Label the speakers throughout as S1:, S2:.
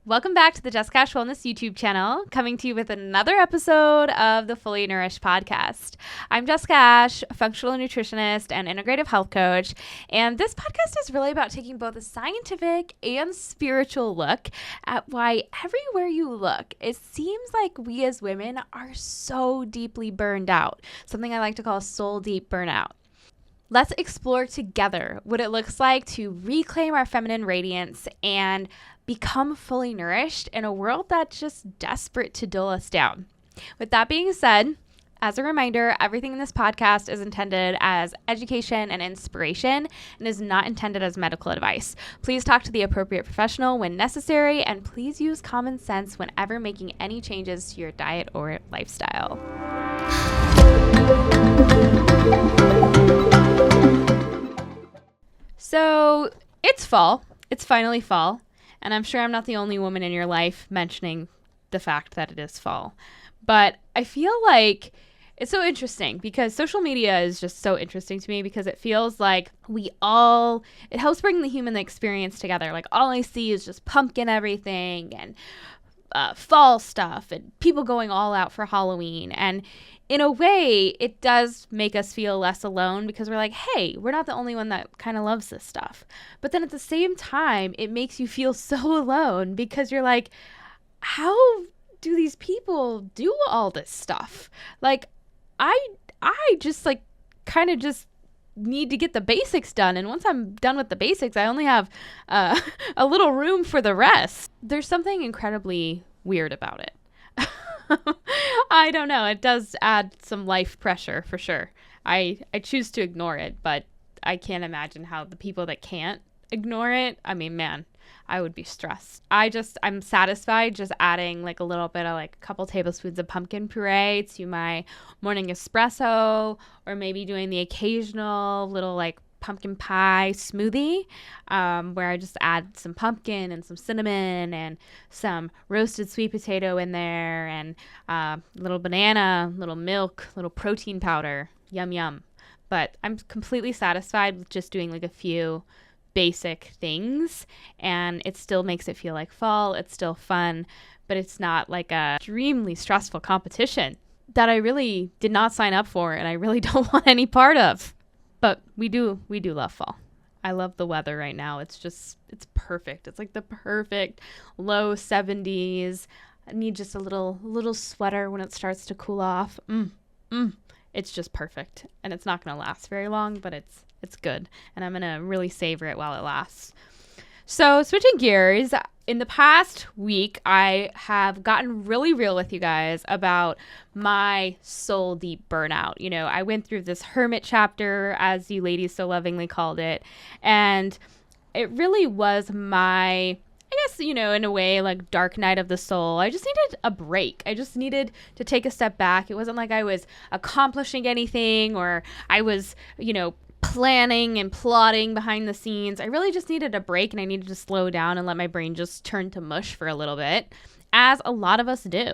S1: Welcome back to the Just Cash Wellness YouTube channel, coming to you with another episode of the Fully Nourished podcast. I'm Just Cash, functional nutritionist and integrative health coach, and this podcast is really about taking both a scientific and spiritual look at why everywhere you look, it seems like we as women are so deeply burned out, something I like to call soul deep burnout. Let's explore together what it looks like to reclaim our feminine radiance and become fully nourished in a world that's just desperate to dull us down. With that being said, as a reminder, everything in this podcast is intended as education and inspiration and is not intended as medical advice. Please talk to the appropriate professional when necessary, and please use common sense whenever making any changes to your diet or lifestyle. So it's fall. It's finally fall. And I'm sure I'm not the only woman in your life mentioning the fact that it is fall. But I feel like it's so interesting because social media is just so interesting to me because it feels like it helps bring the human experience together. Like all I see is just pumpkin everything and fall stuff and people going all out for Halloween. And in a way, it does make us feel less alone because we're like, hey, we're not the only one that kind of loves this stuff. But then at the same time, it makes you feel so alone because you're like, how do these people do all this stuff? Like, I just like kind of just need to get the basics done. And once I'm done with the basics, I only have a little room for the rest. There's something incredibly weird about it. I don't know. It does add some life pressure for sure. I choose to ignore it, but I can't imagine how the people that can't ignore it, I mean, man, I would be stressed. I'm satisfied just adding like a little bit of like a couple tablespoons of pumpkin puree to my morning espresso, or maybe doing the occasional little like pumpkin pie smoothie where I just add some pumpkin and some cinnamon and some roasted sweet potato in there and little banana, little milk, little protein powder. Yum, yum. But I'm completely satisfied with just doing like a few basic things, and it still makes it feel like fall. It's still fun, but it's not like a extremely stressful competition that I really did not sign up for and I really don't want any part of. But we do love fall. I love the weather right now. It's perfect. It's like the perfect low 70s. I need just a little sweater when it starts to cool off. It's just perfect. And it's not going to last very long, but it's good. And I'm going to really savor it while it lasts. So switching gears, in the past week, I have gotten really real with you guys about my soul deep burnout. You know, I went through this hermit chapter, as you ladies so lovingly called it. And it really was my, I guess, you know, in a way, like dark night of the soul. I just needed a break. I just needed to take a step back. It wasn't like I was accomplishing anything or I was, you know, planning and plotting behind the scenes. I really just needed a break and I needed to slow down and let my brain just turn to mush for a little bit, as a lot of us do.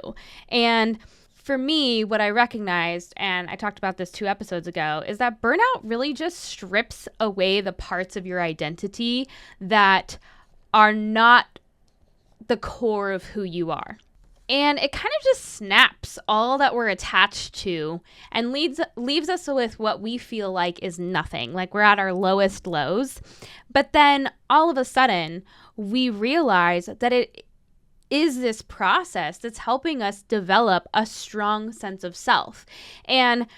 S1: And for me, what I recognized, and I talked about this 2 episodes ago, is that burnout really just strips away the parts of your identity that are not the core of who you are. And it kind of just snaps all that we're attached to and leaves us with what we feel like is nothing, like we're at our lowest lows. But then all of a sudden, we realize that it is this process that's helping us develop a strong sense of self. And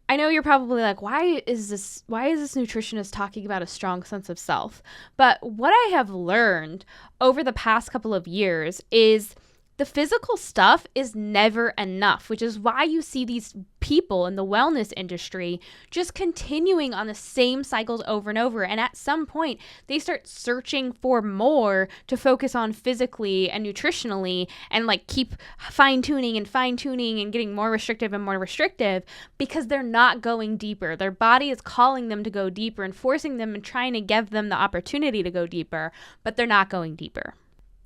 S1: I know you're probably like, why is this nutritionist talking about a strong sense of self? But what I have learned over the past couple of years is the physical stuff is never enough, which is why you see these people in the wellness industry just continuing on the same cycles over and over. And at some point, they start searching for more to focus on physically and nutritionally and like keep fine-tuning and getting more restrictive because they're not going deeper. Their body is calling them to go deeper and forcing them and trying to give them the opportunity to go deeper, but they're not going deeper.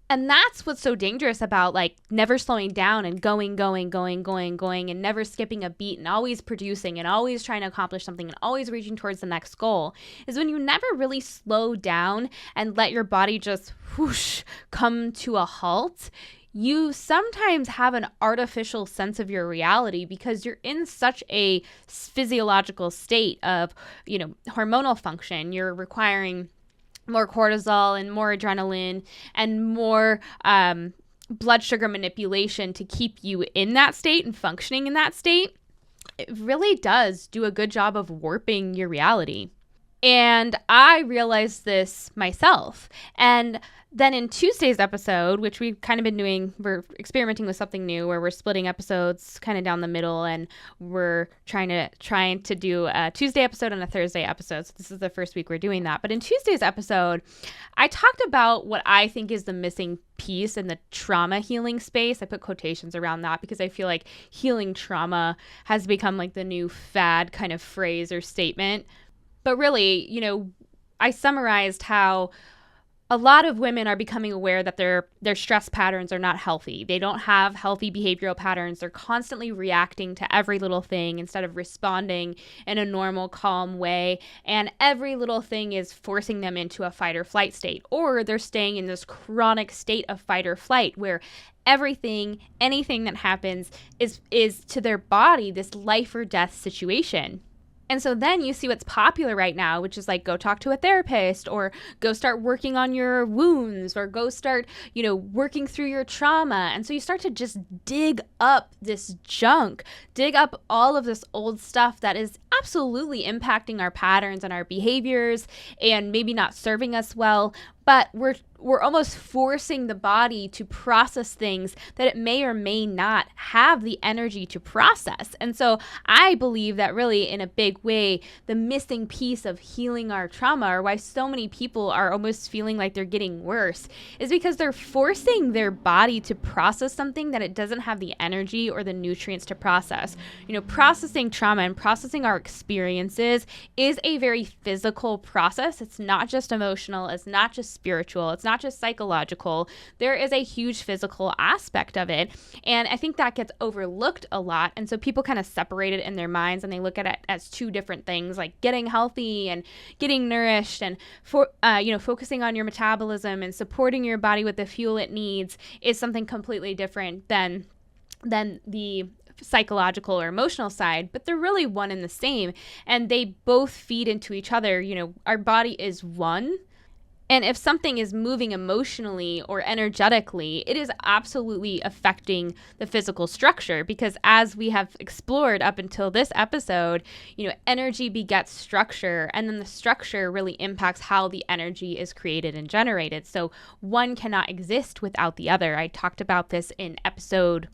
S1: And that's what's so dangerous about like never slowing down and going, and never skipping a beat and always producing and always trying to accomplish something and always reaching towards the next goal, is when you never really slow down and let your body just whoosh come to a halt. You sometimes have an artificial sense of your reality because you're in such a physiological state of, hormonal function. You're requiring more cortisol and more adrenaline and more blood sugar manipulation to keep you in that state and functioning in that state. It really does do a good job of warping your reality. And I realized this myself. And then in Tuesday's episode, which we've kind of been doing, we're experimenting with something new where we're splitting episodes kind of down the middle, and we're trying to do a Tuesday episode and a Thursday episode. So this is the first week we're doing that. But in Tuesday's episode, I talked about what I think is the missing piece in the trauma healing space. I put quotations around that because I feel like healing trauma has become like the new fad kind of phrase or statement. But really, I summarized how a lot of women are becoming aware that their stress patterns are not healthy. They don't have healthy behavioral patterns. They're constantly reacting to every little thing instead of responding in a normal, calm way. And every little thing is forcing them into a fight or flight state. Or they're staying in this chronic state of fight or flight where anything that happens is to their body this life or death situation. And so then you see what's popular right now, which is like, go talk to a therapist, or go start working on your wounds, or go start, working through your trauma. And so you start to just dig up this junk, dig up all of this old stuff that is absolutely impacting our patterns and our behaviors and maybe not serving us well. But we're almost forcing the body to process things that it may or may not have the energy to process. And so I believe that really in a big way, the missing piece of healing our trauma, or why so many people are almost feeling like they're getting worse, is because they're forcing their body to process something that it doesn't have the energy or the nutrients to process. Processing trauma and processing our experiences is a very physical process. It's not just emotional. It's not just spiritual. It's not just psychological. There is a huge physical aspect of it. And I think that gets overlooked a lot. And so people kind of separate it in their minds and they look at it as two different things, like getting healthy and getting nourished, and focusing on your metabolism and supporting your body with the fuel it needs is something completely different than the psychological or emotional side, but they're really one and the same, and they both feed into each other. Our body is one. And if something is moving emotionally or energetically, it is absolutely affecting the physical structure, because as we have explored up until this episode, energy begets structure, and then the structure really impacts how the energy is created and generated. So one cannot exist without the other. I talked about this in episode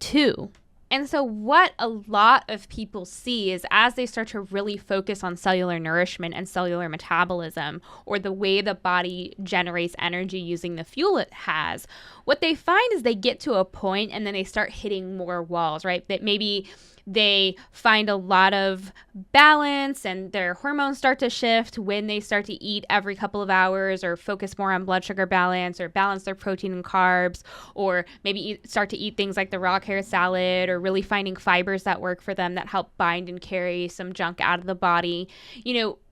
S1: 2. And so what a lot of people see is, as they start to really focus on cellular nourishment and cellular metabolism, or the way the body generates energy using the fuel it has, what they find is they get to a point and then they start hitting more walls, right? That maybe they find a lot of balance and their hormones start to shift when they start to eat every couple of hours, or focus more on blood sugar balance, or balance their protein and carbs, or maybe start to eat things like the raw carrot salad, or really finding fibers that work for them that help bind and carry some junk out of the body.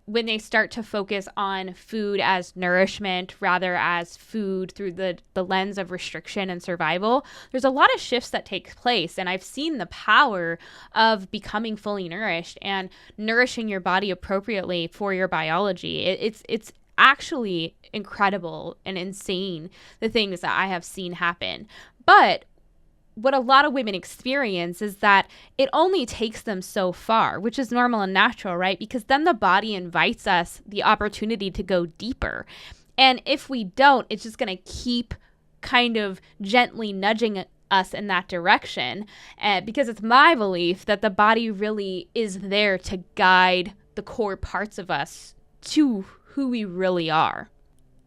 S1: When they start to focus on food as nourishment rather as food through the lens of restriction and survival, there's a lot of shifts that take place. And I've seen the power of becoming fully nourished and nourishing your body appropriately for your biology. It's actually incredible and insane, the things that I have seen happen. But what a lot of women experience is that it only takes them so far, which is normal and natural, right? Because then the body invites us the opportunity to go deeper. And if we don't, it's just going to keep kind of gently nudging us in that direction, because it's my belief that the body really is there to guide the core parts of us to who we really are.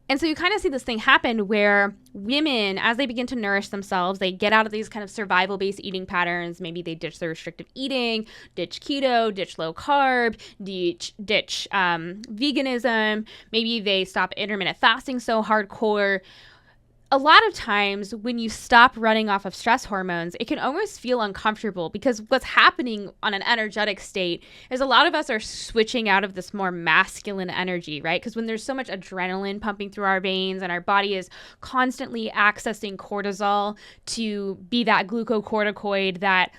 S1: And so you kind of see this thing happen where women, as they begin to nourish themselves, they get out of these kind of survival-based eating patterns. Maybe they ditch their restrictive eating, ditch keto, ditch low carb, ditch veganism. Maybe they stop intermittent fasting so hardcore. a lot of times when you stop running off of stress hormones, it can almost feel uncomfortable because what's happening on an energetic state is a lot of us are switching out of this more masculine energy, right? Because when there's so much adrenaline pumping through our veins and our body is constantly accessing cortisol to be that glucocorticoid that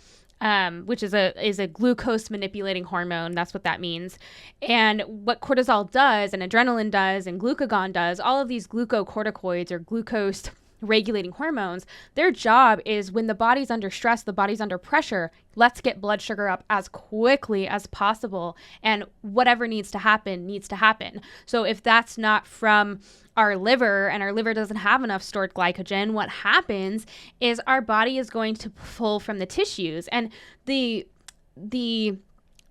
S1: which is a glucose manipulating hormone. That's what that means. And what cortisol does and adrenaline does and glucagon does, all of these glucocorticoids or glucose regulating hormones, their job is when the body's under stress, the body's under pressure, let's get blood sugar up as quickly as possible. And whatever needs to happen, needs to happen. So if that's not from our liver and our liver doesn't have enough stored glycogen, what happens is our body is going to pull from the tissues. And the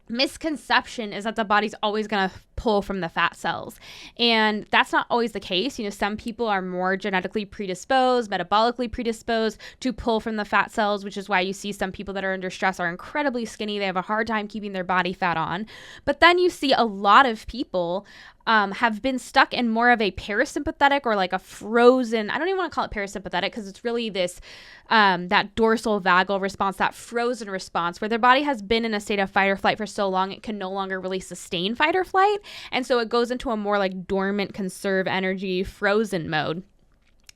S1: misconception is that the body's always going to pull from the fat cells. And that's not always the case. Some people are more genetically predisposed, metabolically predisposed to pull from the fat cells, which is why you see some people that are under stress are incredibly skinny. They have a hard time keeping their body fat on. But then you see a lot of people have been stuck in more of a parasympathetic or like a frozen, I don't even want to call it parasympathetic because it's really this, that dorsal vagal response, that frozen response where their body has been in a state of fight or flight for so long, it can no longer really sustain fight or flight. And so it goes into a more like dormant, conserve energy, frozen mode.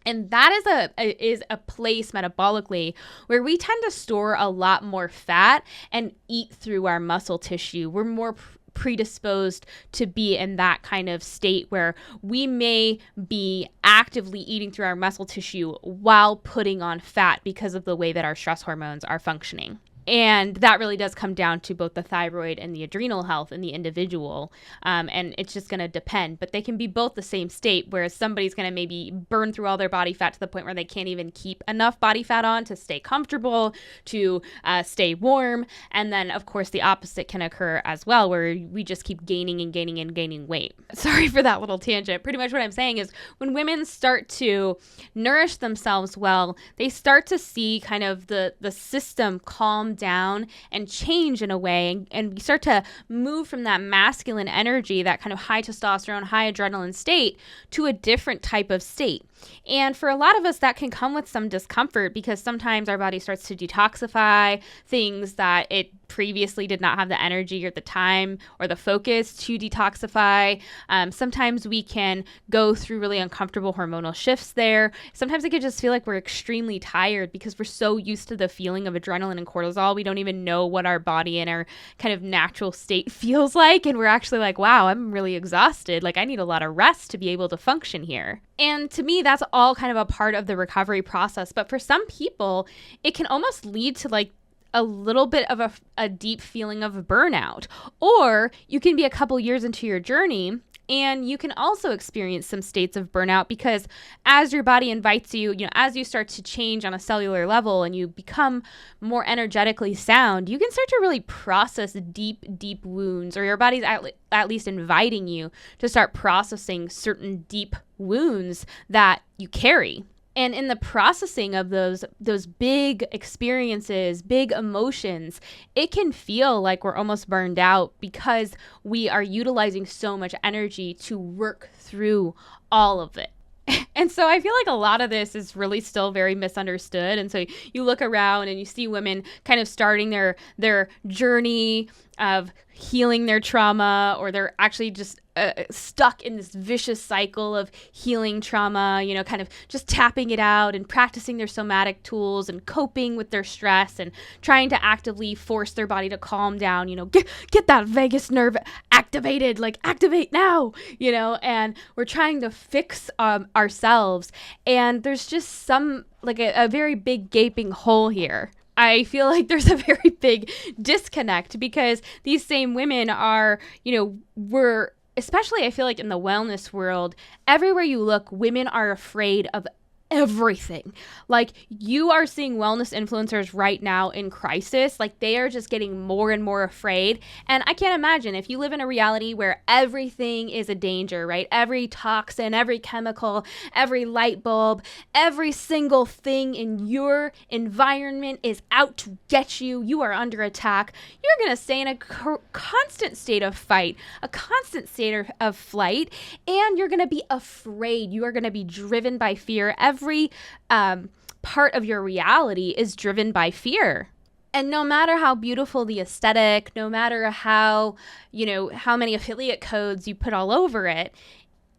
S1: And that is a place metabolically where we tend to store a lot more fat and eat through our muscle tissue. We're more predisposed to be in that kind of state where we may be actively eating through our muscle tissue while putting on fat because of the way that our stress hormones are functioning. And that really does come down to both the thyroid and the adrenal health in the individual. And it's just going to depend. But they can be both the same state, whereas somebody's going to maybe burn through all their body fat to the point where they can't even keep enough body fat on to stay comfortable, to stay warm. And then, of course, the opposite can occur as well, where we just keep gaining and gaining and gaining weight. Sorry for that little tangent. Pretty much what I'm saying is when women start to nourish themselves well, they start to see kind of the system calm down and change in a way, and we start to move from that masculine energy, that kind of high testosterone, high adrenaline state, to a different type of state. And for a lot of us, that can come with some discomfort because sometimes our body starts to detoxify things that it previously did not have the energy or the time or the focus to detoxify. Sometimes we can go through really uncomfortable hormonal shifts there. Sometimes it could just feel like we're extremely tired because we're so used to the feeling of adrenaline and cortisol. We don't even know what our body and our kind of natural state feels like. And we're actually like, wow, I'm really exhausted. Like I need a lot of rest to be able to function here. And to me, that's all kind of a part of the recovery process. But for some people, it can almost lead to like a little bit of a deep feeling of burnout. Or you can be a couple years into your journey and you can also experience some states of burnout because as your body invites you, as you start to change on a cellular level and you become more energetically sound, you can start to really process deep, deep wounds, or your body's at least inviting you to start processing certain deep wounds that you carry. And in the processing of those big experiences, big emotions, it can feel like we're almost burned out because we are utilizing so much energy to work through all of it. And so I feel like a lot of this is really still very misunderstood. And so you look around and you see women kind of starting their journey of healing their trauma, or they're actually just stuck in this vicious cycle of healing trauma, kind of just tapping it out and practicing their somatic tools and coping with their stress and trying to actively force their body to calm down, get that vagus nerve activated, like activate now, and we're trying to fix ourselves. And there's just some, like a very big gaping hole here. I feel like there's a very big disconnect because these same women are, we're, especially I feel like in the wellness world, everywhere you look, women are afraid of everything. Like you are seeing wellness influencers right now in crisis. Like they are just getting more and more afraid. And I can't imagine if you live in a reality where everything is a danger, right? Every toxin, every chemical, every light bulb, every single thing in your environment is out to get you. You are under attack. You're going to stay in a constant state of fight, a constant state of flight, and you're going to be afraid. You are going to be driven by fear every every part of your reality is driven by fear. And no matter how beautiful the aesthetic, no matter how, how many affiliate codes you put all over it,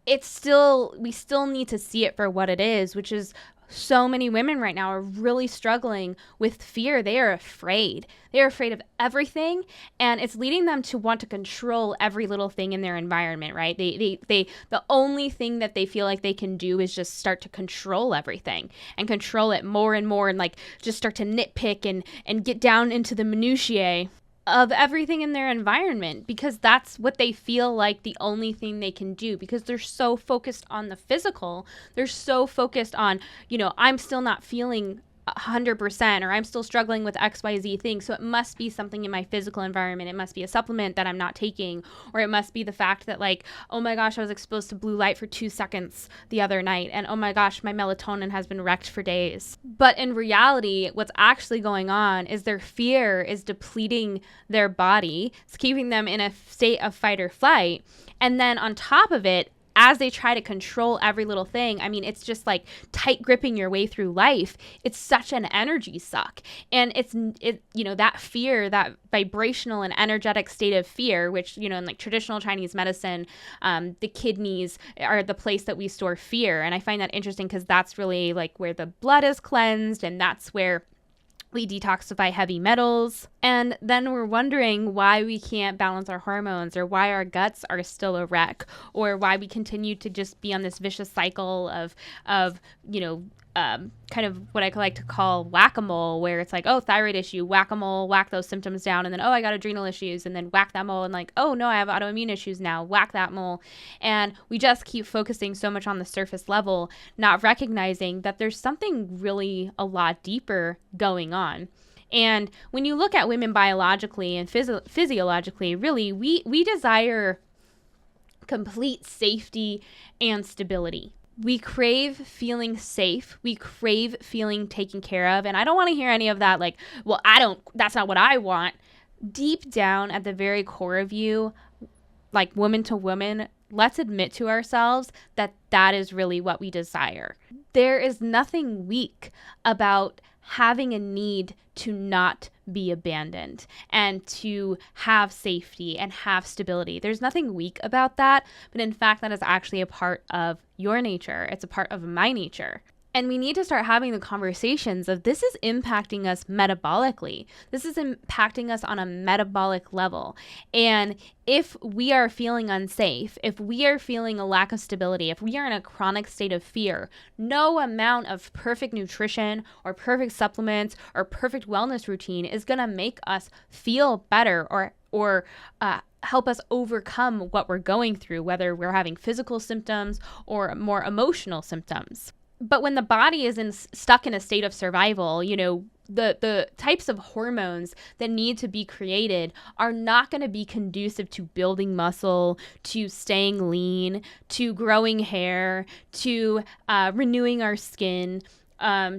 S1: we still need to see it for what it is, which is so many women right now are really struggling with fear. They are afraid. They are afraid of everything, and it's leading them to want to control every little thing in their environment, right? The only thing that they feel like they can do is just start to control everything and control it more and more, and like just start to nitpick and get down into the minutiae of everything in their environment, because that's what they feel like the only thing they can do, because they're so focused on the physical. They're so focused on, I'm still not feeling 100%, or I'm still struggling with XYZ thing. So it must be something in my physical environment. It must be a supplement that I'm not taking, or it must be the fact that like, oh my gosh, I was exposed to blue light for 2 seconds the other night. And oh my gosh, my melatonin has been wrecked for days. But in reality, what's actually going on is their fear is depleting their body. It's keeping them in a state of fight or flight. And then on top of it, as they try to control every little thing, I mean, it's just like tight gripping your way through life. It's such an energy suck. And that fear, that vibrational and energetic state of fear, which, in like traditional Chinese medicine, the kidneys are the place that we store fear. And I find that interesting because that's really like where the blood is cleansed, and that's where we detoxify heavy metals. And then we're wondering why we can't balance our hormones, or why our guts are still a wreck, or why we continue to just be on this vicious cycle of kind of what I like to call whack-a-mole, where it's like, oh, thyroid issue, whack-a-mole, whack those symptoms down, and then, oh, I got adrenal issues, and then whack that mole, and like, oh, no, I have autoimmune issues now, whack that mole. And we just keep focusing so much on the surface level, not recognizing that there's something really a lot deeper going on. And when you look at women biologically and physiologically, really, we desire complete safety and stability. We crave feeling safe. We crave feeling taken care of. And I don't want to hear any of that like, well, that's not what I want. Deep down at the very core of you, like woman to woman, let's admit to ourselves that that is really what we desire. There is nothing weak about having a need to not be abandoned and to have safety and have stability. There's nothing weak about that, but in fact, that is actually a part of your nature. It's a part of my nature. And we need to start having the conversations of this is impacting us metabolically. This is impacting us on a metabolic level. And if we are feeling unsafe, if we are feeling a lack of stability, if we are in a chronic state of fear, no amount of perfect nutrition or perfect supplements or perfect wellness routine is going to make us feel better or help us overcome what we're going through, whether we're having physical symptoms or more emotional symptoms. But when the body is stuck in a state of survival, the types of hormones that need to be created are not going to be conducive to building muscle, to staying lean, to growing hair, to renewing our skin,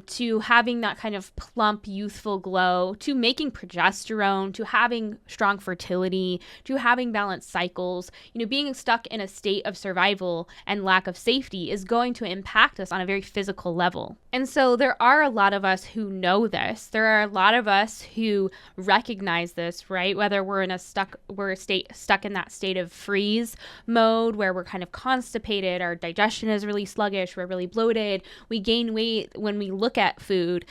S1: to having that kind of plump, youthful glow, to making progesterone, to having strong fertility, to having balanced cycles. Being stuck in a state of survival and lack of safety is going to impact us on a very physical level. And so there are a lot of us who know this. There are a lot of us who recognize this, right? Whether we're stuck in that state of freeze mode where we're kind of constipated, our digestion is really sluggish, we're really bloated, we gain weight when we look at food,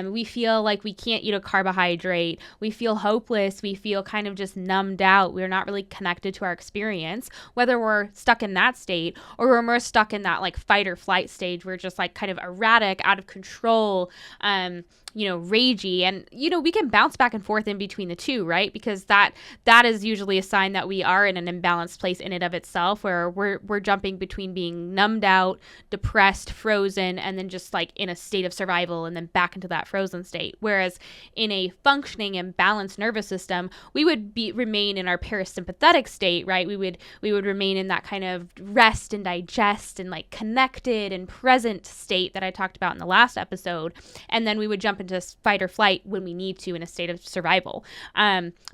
S1: we feel like we can't eat a carbohydrate, we feel hopeless, we feel kind of just numbed out, we're not really connected to our experience, whether we're stuck in that state or when we're stuck in that like fight or flight stage, we're just like kind of erratic, out of control, ragey, and we can bounce back and forth in between the two, right? Because that is usually a sign that we are in an imbalanced place in and of itself, where we're jumping between being numbed out, depressed, frozen, and then just like in a state of survival and then back into that frozen state. Whereas in a functioning and balanced nervous system, we would remain in our parasympathetic state, right? We would remain in that kind of rest and digest and like connected and present state that I talked about in the last episode, and then we would jump into fight or flight when we need to in a state of survival.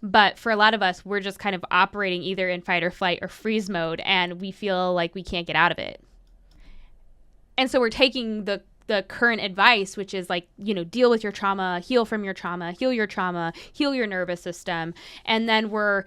S1: But for a lot of us, we're just kind of operating either in fight or flight or freeze mode, and we feel like we can't get out of it. And so we're taking the the current advice, which is like, deal with your trauma, heal from your trauma, heal your nervous system. And then we're,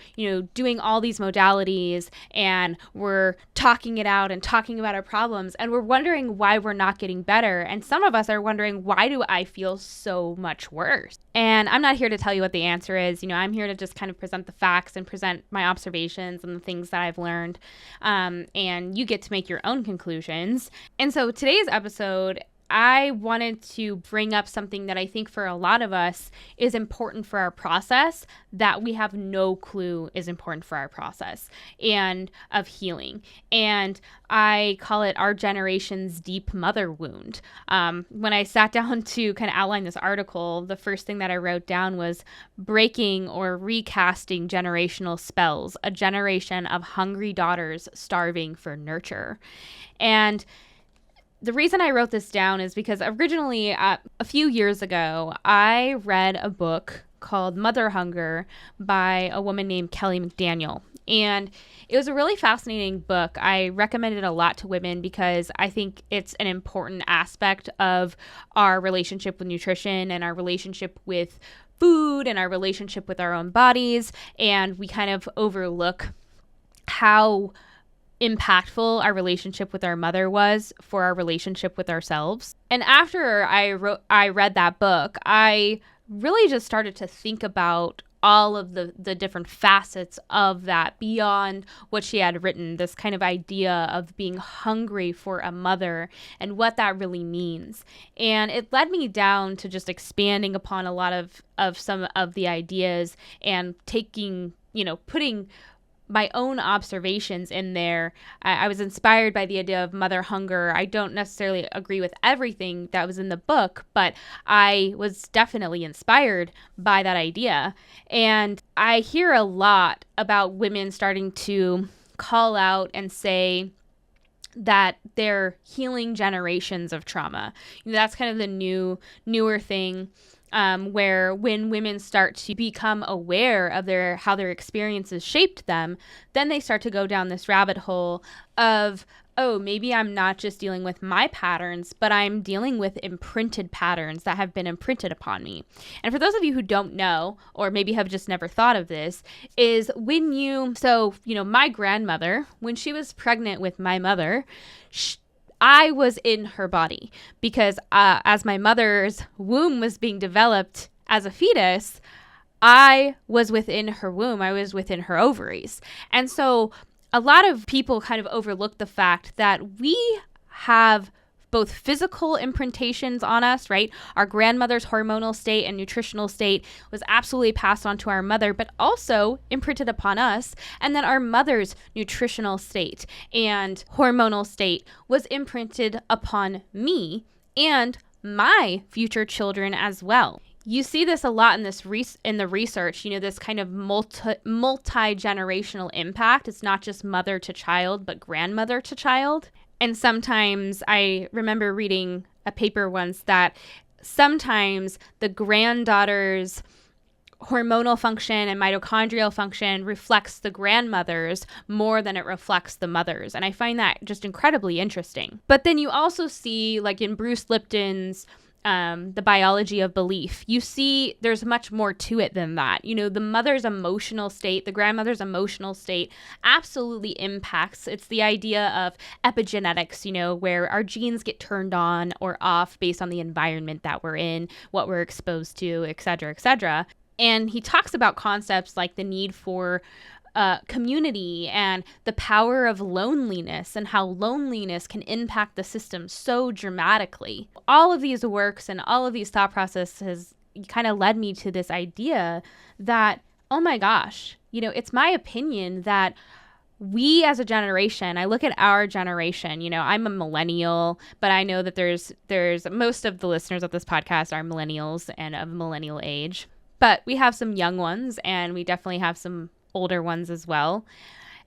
S1: doing all these modalities and we're talking it out and talking about our problems. And we're wondering why we're not getting better. And some of us are wondering, why do I feel so much worse? And I'm not here to tell you what the answer is. I'm here to just kind of present the facts and present my observations and the things that I've learned. And you get to make your own conclusions. And so today's episode, I wanted to bring up something that I think for a lot of us is important for our process that we have no clue is important for our process and of healing. And I call it our generation's deep mother wound. When I sat down to kind of outline this article, the first thing that I wrote down was breaking or recasting generational spells, a generation of hungry daughters starving for nurture. And the reason I wrote this down is because originally, a few years ago, I read a book called Mother Hunger by a woman named Kelly McDaniel. And it was a really fascinating book. I recommend it a lot to women because I think it's an important aspect of our relationship with nutrition and our relationship with food and our relationship with our own bodies. And we kind of overlook how impactful our relationship with our mother was for our relationship with ourselves. And after I read that book, I really just started to think about all of the different facets of that beyond what she had written, this kind of idea of being hungry for a mother and what that really means. And it led me down to just expanding upon a lot of some of the ideas and taking, putting my own observations in there. I was inspired by the idea of mother hunger. I don't necessarily agree with everything that was in the book, but I was definitely inspired by that idea. And I hear a lot about women starting to call out and say that they're healing generations of trauma. That's kind of the newer thing. Where when women start to become aware of how their experiences shaped them, then they start to go down this rabbit hole of, oh, maybe I'm not just dealing with my patterns, but I'm dealing with imprinted patterns that have been imprinted upon me. And for those of you who don't know, or maybe have just never thought of this, is my grandmother, when she was pregnant with my mother, I was in her body because as my mother's womb was being developed as a fetus, I was within her womb. I was within her ovaries. And so a lot of people kind of overlook the fact that we have both physical imprintations on us, right? Our grandmother's hormonal state and nutritional state was absolutely passed on to our mother, but also imprinted upon us. And then our mother's nutritional state and hormonal state was imprinted upon me and my future children as well. You see this a lot in the research, this kind of multi-generational impact. It's not just mother to child, but grandmother to child. And sometimes I remember reading a paper once that sometimes the granddaughter's hormonal function and mitochondrial function reflects the grandmother's more than it reflects the mother's. And I find that just incredibly interesting. But then you also see, like in Bruce Lipton's The Biology of Belief, you see there's much more to it than that. The mother's emotional state, the grandmother's emotional state absolutely impacts. It's the idea of epigenetics, where our genes get turned on or off based on the environment that we're in, what we're exposed to, et cetera, et cetera. And he talks about concepts like the need for community and the power of loneliness and how loneliness can impact the system so dramatically. All of these works and all of these thought processes kind of led me to this idea that, oh my gosh, it's my opinion that we as a generation, I look at our generation, I'm a millennial, but I know that there's most of the listeners of this podcast are millennials and of millennial age, but we have some young ones and we definitely have some older ones as well.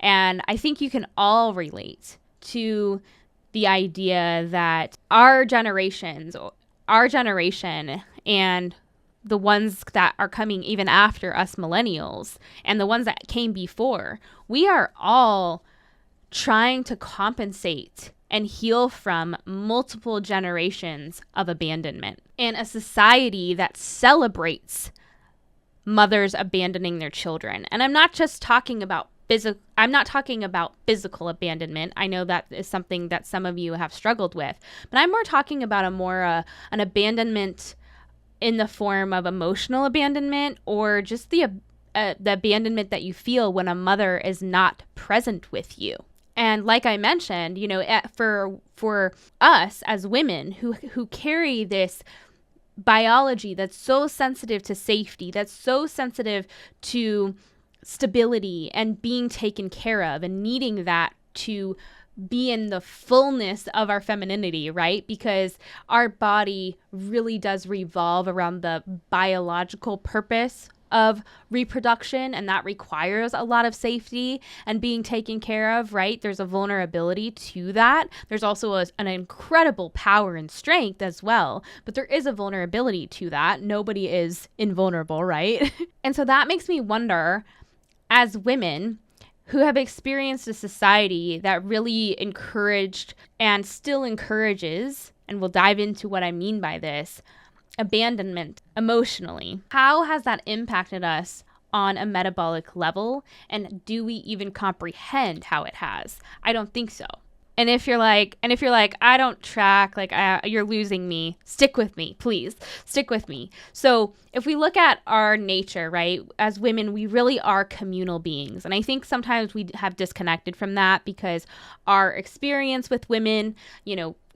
S1: And I think you can all relate to the idea that our generation and the ones that are coming even after us millennials and the ones that came before, we are all trying to compensate and heal from multiple generations of abandonment. And a society that celebrates mothers abandoning their children. And I'm not just talking about physical abandonment. I know that is something that some of you have struggled with, but I'm more talking about an abandonment in the form of emotional abandonment, or just the abandonment that you feel when a mother is not present with you. And like I mentioned, for us as women who carry this biology that's so sensitive to safety, that's so sensitive to stability and being taken care of, and needing that to be in the fullness of our femininity, right? Because our body really does revolve around the biological purpose of reproduction, and that requires a lot of safety and being taken care of, right? There's a vulnerability to that. There's also an incredible power and strength as well, but there is a vulnerability to that. Nobody is invulnerable, right? And so that makes me wonder, as women who have experienced a society that really encouraged and still encourages, and we'll dive into what I mean by this, abandonment emotionally. How has that impacted us on a metabolic level? And do we even comprehend how it has? I don't think so. And if you're like, I don't track, you're losing me, stick with me, please, stick with me. So if we look at our nature, right, as women, we really are communal beings. And I think sometimes we have disconnected from that because our experience with women,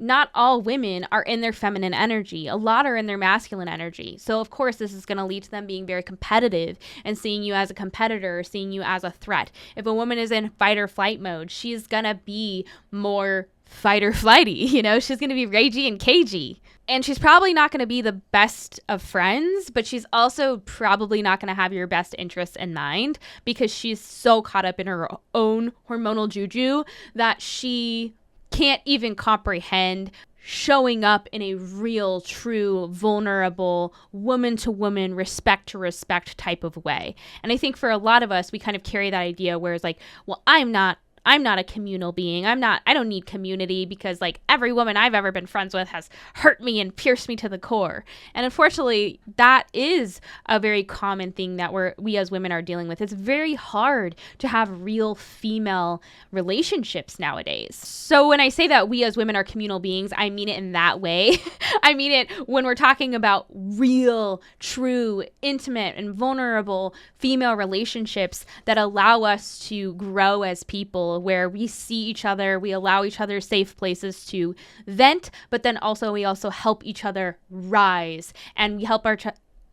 S1: not all women are in their feminine energy. A lot are in their masculine energy. So of course, this is going to lead to them being very competitive and seeing you as a competitor, seeing you as a threat. If a woman is in fight or flight mode, she's going to be more fight or flighty. She's going to be ragey and cagey. And she's probably not going to be the best of friends, but she's also probably not going to have your best interests in mind, because she's so caught up in her own hormonal juju that she can't even comprehend showing up in a real, true, vulnerable, woman-to-woman, respect-to-respect type of way. And I think for a lot of us, we kind of carry that idea where it's like, well, I'm not a communal being. I don't need community because every woman I've ever been friends with has hurt me and pierced me to the core. And unfortunately, that is a very common thing that we as women are dealing with. It's very hard to have real female relationships nowadays. So when I say that we as women are communal beings, I mean it in that way. I mean it when we're talking about real, true, intimate, and vulnerable female relationships that allow us to grow as people, where we see each other, we allow each other safe places to vent, but then also we also help each other rise, and we help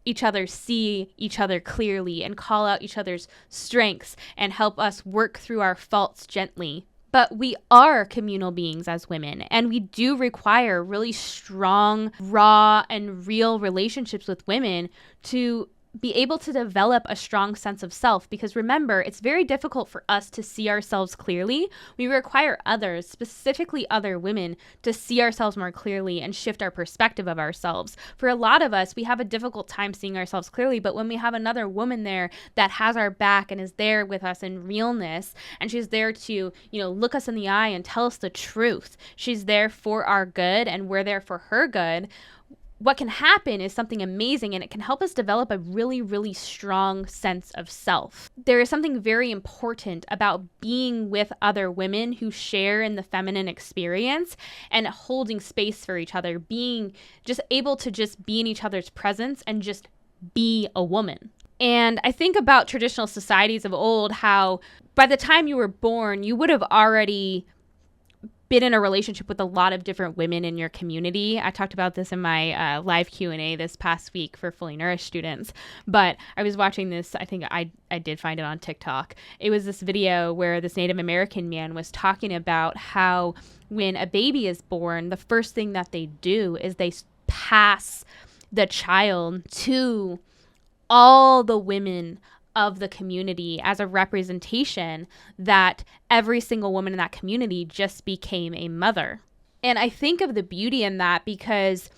S1: each other see each other clearly and call out each other's strengths and help us work through our faults gently. But we are communal beings as women, and we do require really strong, raw, and real relationships with women to be able to develop a strong sense of self. Because remember, it's very difficult for us to see ourselves clearly. We require others, specifically other women, to see ourselves more clearly and shift our perspective of ourselves. For a lot of us, we have a difficult time seeing ourselves clearly, but when we have another woman there that has our back and is there with us in realness, and she's there to, look us in the eye and tell us the truth, she's there for our good and we're there for her good, what can happen is something amazing, and it can help us develop a really, really strong sense of self. There is something very important about being with other women who share in the feminine experience and holding space for each other, being just able to just be in each other's presence and just be a woman. And I think about traditional societies of old, how by the time you were born, you would have already been in a relationship with a lot of different women in your community. I talked about this in my live Q&A this past week for Fully Nourished students, but I was watching this, I think I did find it on TikTok. It was this video where this Native American man was talking about how when a baby is born, the first thing that they do is they pass the child to all the women of the community as a representation that every single woman in that community just became a mother. And I think of the beauty in that because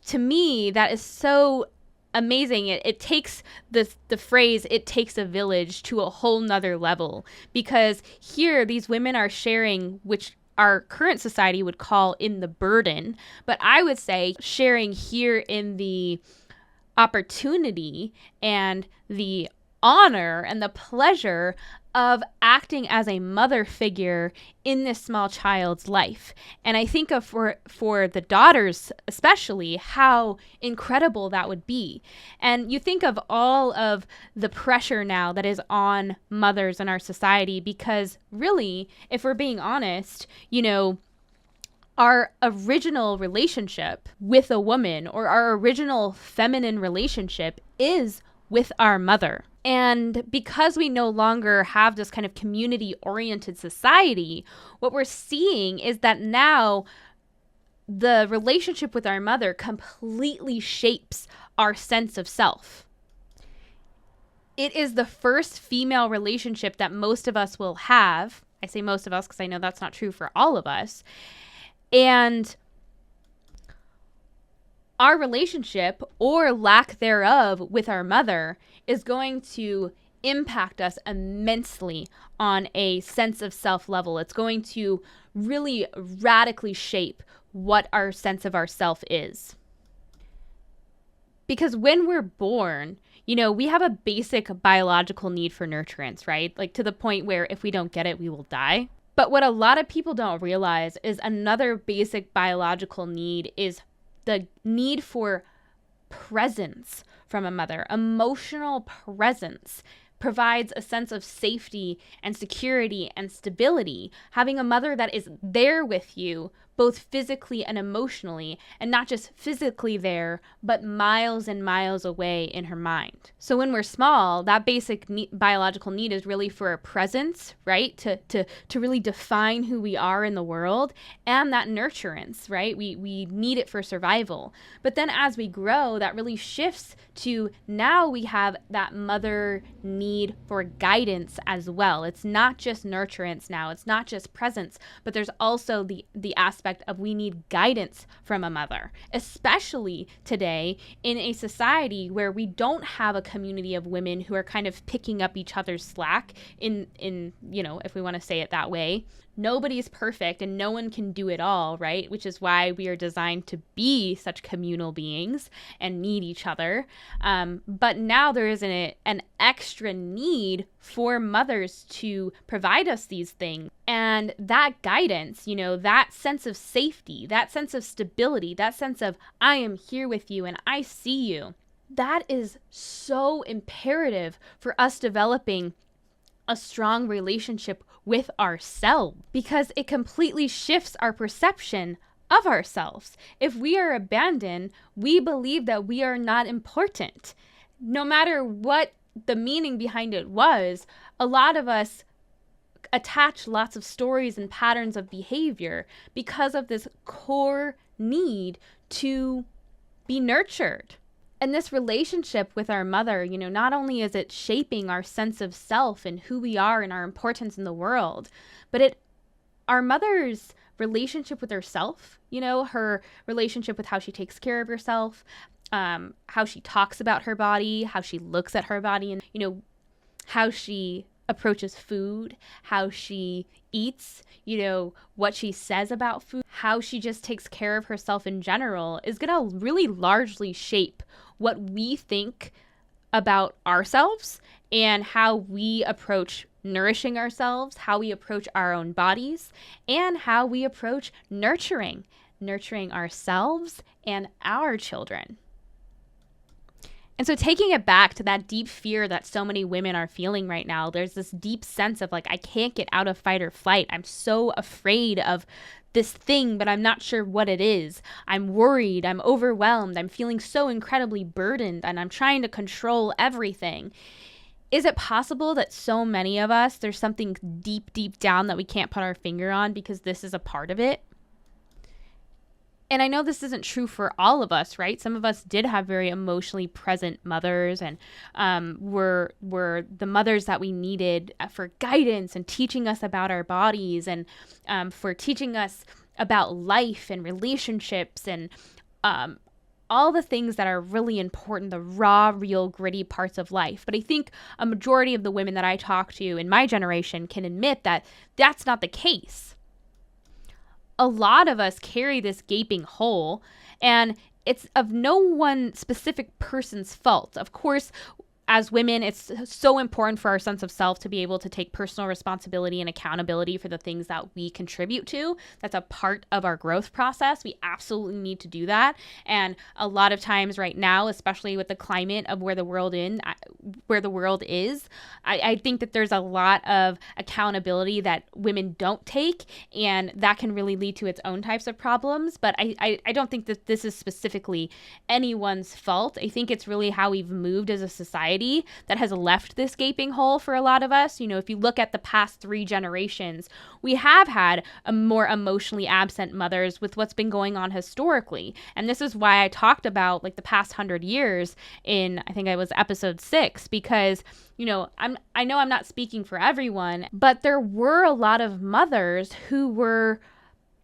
S1: to me, that is so amazing. It takes the phrase, it takes a village, to a whole nother level, because here these women are sharing, which our current society would call in the burden, but I would say sharing here in the opportunity and the honor and the pleasure of acting as a mother figure in this small child's life. And I think of for the daughters especially, how incredible that would be. And you think of all of the pressure now that is on mothers in our society, because really, if we're being honest, our original relationship with a woman, or our original feminine relationship, is with our mother. And because we no longer have this kind of community-oriented society, what we're seeing is that now the relationship with our mother completely shapes our sense of self. It is the first female relationship that most of us will have. I say most of us because I know that's not true for all of us. And our relationship, or lack thereof, with our mother is going to impact us immensely on a sense of self level. It's going to really radically shape what our sense of ourself is. Because when we're born, we have a basic biological need for nurturance, right? Like, to the point where if we don't get it, we will die. But what a lot of people don't realize is another basic biological need is the need for presence from a mother. Emotional presence provides a sense of safety and security and stability. Having a mother that is there with you, both physically and emotionally, and not just physically there, but miles and miles away in her mind. So when we're small, that basic biological need is really for a presence, right? To really define who we are in the world, and that nurturance, right? We need it for survival. But then as we grow, that really shifts to now we have that mother need for guidance as well. It's not just nurturance now. It's not just presence, but there's also the aspect of we need guidance from a mother, especially today in a society where we don't have a community of women who are kind of picking up each other's slack in if we want to say it that way. Nobody's perfect and no one can do it all, right? Which is why we are designed to be such communal beings and need each other. But now there is an extra need for mothers to provide us these things. And that guidance, that sense of safety, that sense of stability, that sense of I am here with you and I see you, that is so imperative for us developing a strong relationship with ourselves, because it completely shifts our perception of ourselves. If we are abandoned, we believe that we are not important. No matter what the meaning behind it was, a lot of us attach lots of stories and patterns of behavior because of this core need to be nurtured. And this relationship with our mother, not only is it shaping our sense of self and who we are and our importance in the world, but our mother's relationship with herself, her relationship with how she takes care of herself, how she talks about her body, how she looks at her body, and, how she approaches food, how she eats, what she says about food, how she just takes care of herself in general is going to really largely shape what we think about ourselves and how we approach nourishing ourselves, how we approach our own bodies, and how we approach nurturing ourselves and our children. And so taking it back to that deep fear that so many women are feeling right now, there's this deep sense of I can't get out of fight or flight. I'm so afraid of this thing, but I'm not sure what it is. I'm worried, I'm overwhelmed, I'm feeling so incredibly burdened, and I'm trying to control everything. Is it possible that so many of us, there's something deep, deep down that we can't put our finger on because this is a part of it? And I know this isn't true for all of us, right? Some of us did have very emotionally present mothers and were the mothers that we needed for guidance and teaching us about our bodies and for teaching us about life and relationships and all the things that are really important, the raw, real, gritty parts of life. But I think a majority of the women that I talk to in my generation can admit that that's not the case. a lot of us carry this gaping hole, and it's of no one specific person's fault. Of course, as women, it's so important for our sense of self to be able to take personal responsibility and accountability for the things that we contribute to. That's a part of our growth process. We absolutely need to do that. And a lot of times right now, especially with the climate of where the world is, I think that there's a lot of accountability that women don't take, and that can really lead to its own types of problems. But I don't think that this is specifically anyone's fault. I think it's really how we've moved as a society that has left this gaping hole for a lot of us. If you look at the past 3 generations, we have had a more emotionally absent mothers with what's been going on historically. And this is why I talked about like the past 100 years in, I think it was episode 6, because I know I'm not speaking for everyone, but there were a lot of mothers who were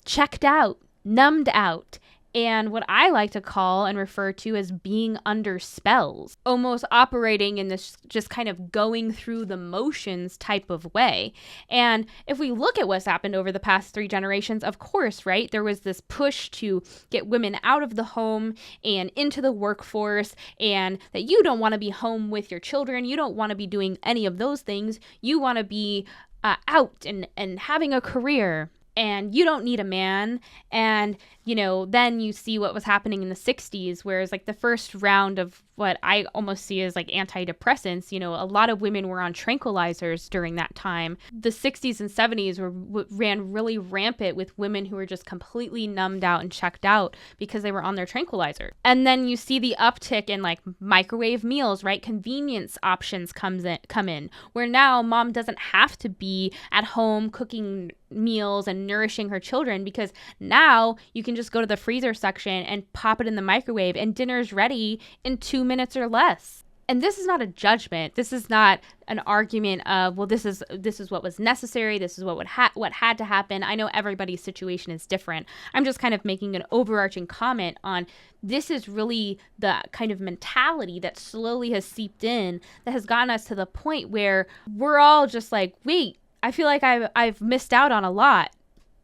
S1: checked out, numbed out, and what I like to call and refer to as being under spells, almost operating in this just kind of going through the motions type of way. And if we look at what's happened over the past 3 generations, of course, right, there was this push to get women out of the home and into the workforce, and that you don't want to be home with your children. You don't want to be doing any of those things. You want to be out and having a career. And you don't need a man. And, then you see what was happening in the 60s, whereas like the first round of what I almost see as like antidepressants, a lot of women were on tranquilizers during that time. The 60s and 70s ran really rampant with women who were just completely numbed out and checked out because they were on their tranquilizer. And then you see the uptick in like microwave meals, right? Convenience options come in, where now mom doesn't have to be at home cooking meals and nourishing her children, because now you can just go to the freezer section and pop it in the microwave and dinner's ready in 2 minutes or less. And this is not a judgment. This is not an argument of, well, this is what was necessary. This is what had to happen. I know everybody's situation is different. I'm just kind of making an overarching comment on this is really the kind of mentality that slowly has seeped in, that has gotten us to the point where we're all just like, wait, I feel like I've missed out on a lot.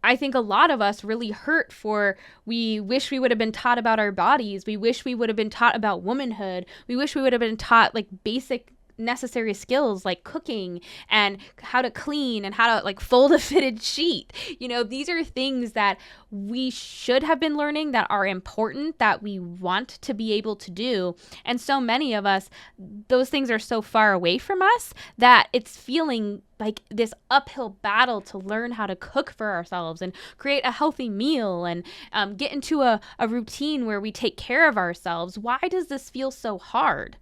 S1: I think a lot of us really hurt we wish we would have been taught about our bodies. We wish we would have been taught about womanhood. We wish we would have been taught like basic necessary skills like cooking and how to clean and how to like fold a fitted sheet. These are things that we should have been learning, that are important, that we want to be able to do. And so many of us, those things are so far away from us that it's feeling like this uphill battle to learn how to cook for ourselves and create a healthy meal and get into a routine where we take care of ourselves. Why does this feel so hard?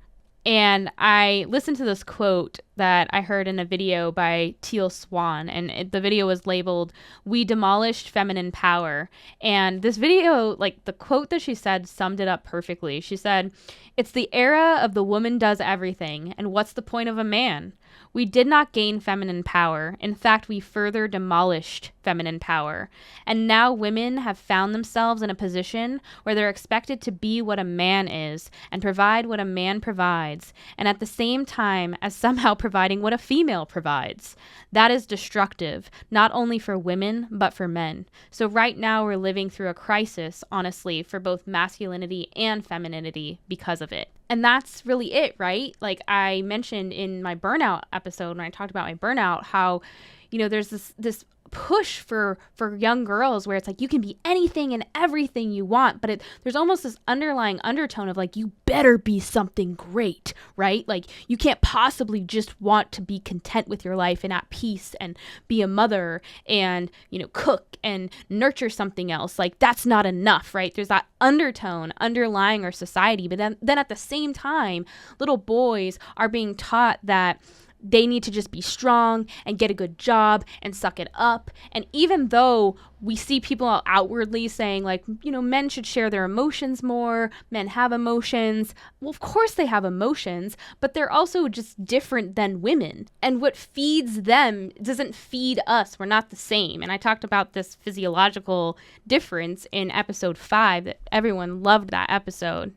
S1: And I listened to this quote that I heard in a video by Teal Swan, and the video was labeled, "We Demolished Feminine Power." And this video, like the quote that she said, summed it up perfectly. She said, "It's the era of the woman does everything, and what's the point of a man? We did not gain feminine power. In fact, we further demolished feminine power. And now women have found themselves in a position where they're expected to be what a man is and provide what a man provides, and at the same time as somehow providing what a female provides. That is destructive, not only for women, but for men. So right now we're living through a crisis, honestly, for both masculinity and femininity because of it." And that's really it, right? Like I mentioned in my burnout episode, when I talked about my burnout, how, there's this push for young girls where it's like you can be anything and everything you want, but there's almost this underlying undertone of like, you better be something great, right? Like you can't possibly just want to be content with your life and at peace and be a mother and, cook and nurture something else. Like that's not enough, right? There's that undertone underlying our society. But then at the same time, little boys are being taught that they need to just be strong and get a good job and suck it up. And even though we see people outwardly saying like, men should share their emotions more, men have emotions. Well, of course they have emotions, but they're also just different than women. And what feeds them doesn't feed us. We're not the same. And I talked about this physiological difference in episode 5, that everyone loved that episode.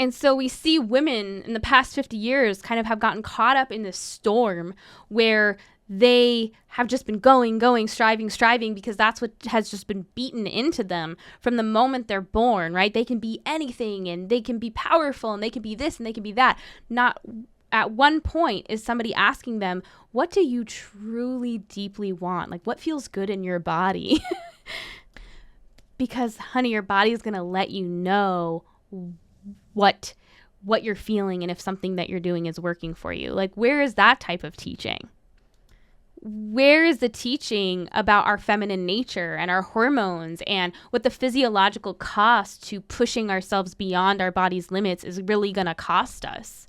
S1: And so we see women in the past 50 years kind of have gotten caught up in this storm where they have just been going, striving, because that's what has just been beaten into them from the moment they're born, right? They can be anything, and they can be powerful, and they can be this, and they can be that. Not at one point is somebody asking them, what do you truly deeply want? Like, what feels good in your body? Because, honey, your body is going to let you know what you're feeling and if something that you're doing is working for you. Like, where is that type of teaching? Where is the teaching about our feminine nature and our hormones and what the physiological cost to pushing ourselves beyond our body's limits is really going to cost us?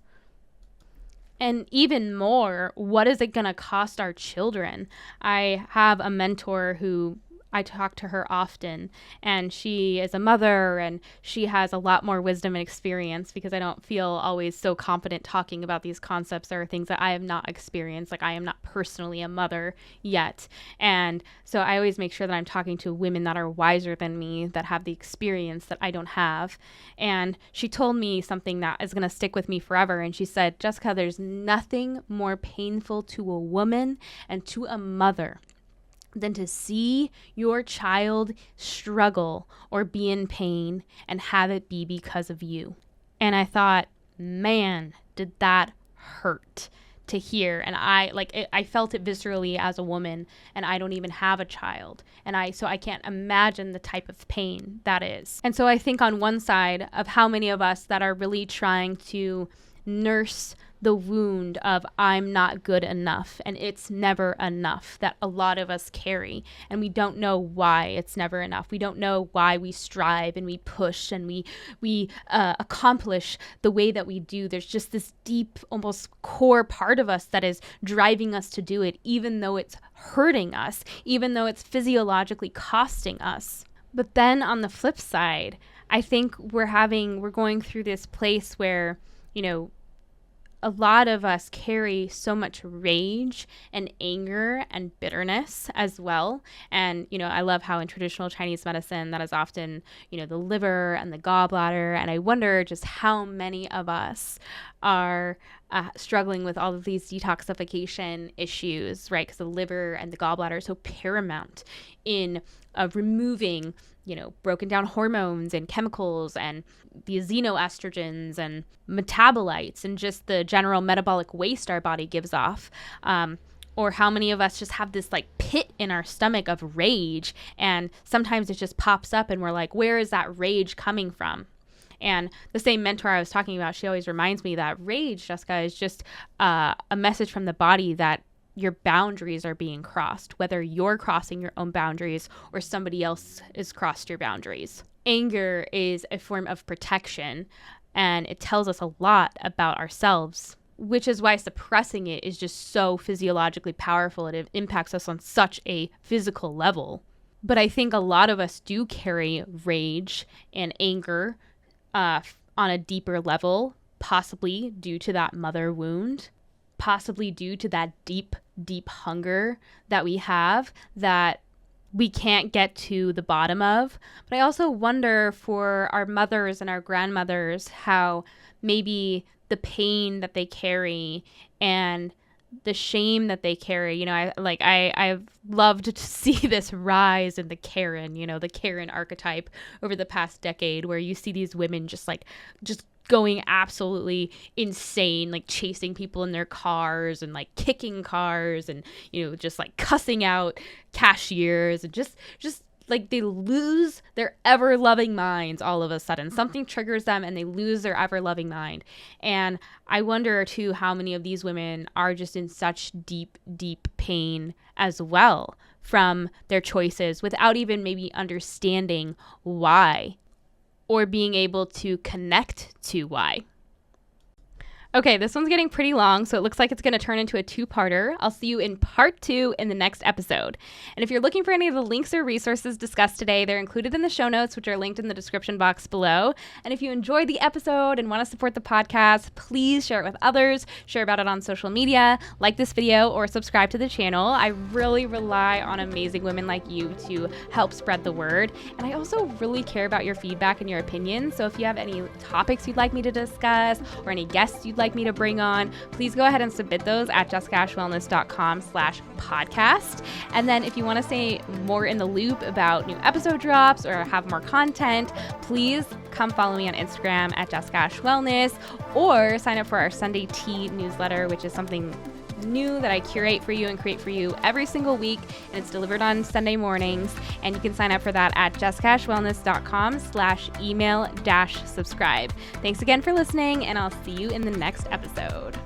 S1: And even more, what is it going to cost our children? I have a mentor who I talk to her often, and she is a mother, and she has a lot more wisdom and experience, because I don't feel always so confident talking about these concepts or things that I have not experienced. Like, I am not personally a mother yet. And so I always make sure that I'm talking to women that are wiser than me, that have the experience that I don't have. And she told me something that is going to stick with me forever. And she said, Jessica, there's nothing more painful to a woman and to a mother than to see your child struggle or be in pain and have it be because of you. And I thought, man, did that hurt to hear. And I felt it viscerally as a woman, and I don't even have a child. And so I can't imagine the type of pain that is. And so I think on one side of how many of us that are really trying to nurse the wound of I'm not good enough and it's never enough that a lot of us carry, and we don't know why it's never enough. We don't know why we strive and we push and we accomplish the way that we do. There's just this deep, almost core part of us that is driving us to do it, even though it's hurting us, even though it's physiologically costing us. But then on the flip side, I think we're going through this place where, a lot of us carry so much rage and anger and bitterness as well. And, I love how in traditional Chinese medicine that is often, the liver and the gallbladder. And I wonder just how many of us are struggling with all of these detoxification issues, right? Because the liver and the gallbladder are so paramount in removing broken down hormones and chemicals and the xenoestrogens and metabolites and just the general metabolic waste our body gives off. Or how many of us just have this like pit in our stomach of rage, and sometimes it just pops up and we're like, where is that rage coming from? And the same mentor I was talking about, she always reminds me that rage, Jessica, is just a message from the body that your boundaries are being crossed, whether you're crossing your own boundaries or somebody else has crossed your boundaries. Anger is a form of protection, and it tells us a lot about ourselves, which is why suppressing it is just so physiologically powerful, and it impacts us on such a physical level. But I think a lot of us do carry rage and anger on a deeper level, possibly due to that mother wound, possibly due to that deep hunger that we have that we can't get to the bottom of. But I also wonder for our mothers and our grandmothers how maybe the pain that they carry and the shame that they carry, I've loved to see this rise in the Karen, the Karen archetype over the past decade, where you see these women just going absolutely insane, like chasing people in their cars and like kicking cars and, just like cussing out cashiers and just like they lose their ever-loving minds all of a sudden. Something triggers them and they lose their ever-loving mind. And I wonder too how many of these women are just in such deep pain as well from their choices without even maybe understanding why or being able to connect to why. Okay, this one's getting pretty long, so it looks like it's going to turn into a two-parter. I'll see you in part 2 in the next episode. And if you're looking for any of the links or resources discussed today, they're included in the show notes, which are linked in the description box below. And if you enjoyed the episode and want to support the podcast, please share it with others, share about it on social media, like this video, or subscribe to the channel. I really rely on amazing women like you to help spread the word. And I also really care about your feedback and your opinions. So if you have any topics you'd like me to discuss or any guests you'd like me to bring on, please go ahead and submit those at jessicaashwellness.com/podcast. And then if you want to stay more in the loop about new episode drops or have more content, please come follow me on Instagram at jessicaashwellness, or sign up for our Sunday Tea newsletter, which is something new that I curate for you and create for you every single week, and it's delivered on Sunday mornings. And you can sign up for that at jessicaashwellness.com/email-subscribe. Thanks again for listening, and I'll see you in the next episode.